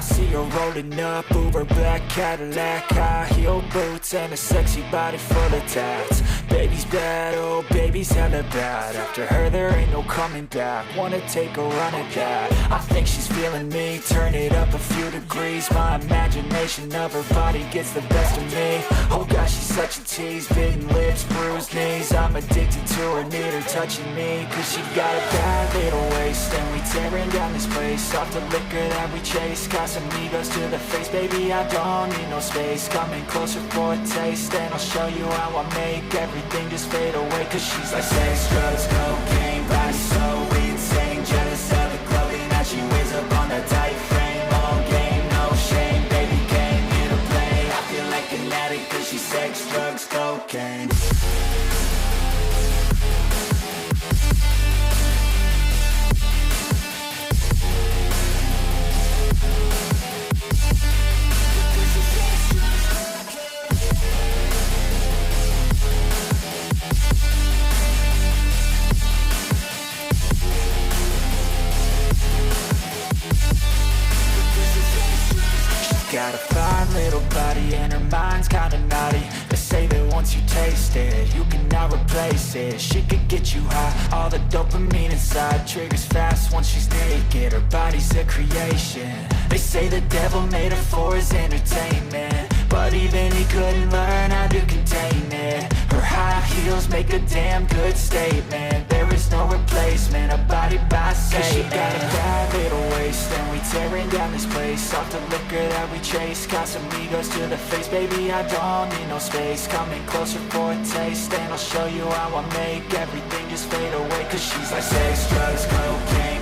see her rolling up, Uber black Cadillac, high heel boots and a sexy body full of tats. Baby's bad, oh baby's hella bad. After her there ain't no coming back. Wanna take a run at that. I think she's feeling me, turn it up a few degrees. My imagination of her body gets the best of me. Oh gosh, she's such a tease, bitten lips, bruised knees. I'm addicted to her, need her touching me, cause she got a bad little waist. And we tearing down this place, off the liquor that we chase. Casamigos to the face, baby I don't need no space. Coming closer for a taste, and I'll show you how I make everything just fade away. Cause she's like sex, drugs, cocaine, body so insane. Jealous of the clothing that she wears up on a tight frame. All game, no shame, baby came here to play. I feel like an addict cause she's sex, drugs, cocaine. Got a fine little body and her mind's kinda naughty. They say that once you taste it, you cannot replace it. She could get you high, all the dopamine inside triggers fast once she's naked. Her body's a creation. They say the devil made her for his entertainment, but even he couldn't learn how to contain it. Her high heels make a damn good statement. There is no replacement, a body by Satan. Cause she got a bad little waist, and we tearing down this place. Off the liquor that we chase, Casamigos to the face. Baby, I don't need no space. Coming closer for a taste, and I'll show you how I make everything just fade away. Cause she's like sex, drugs, cocaine,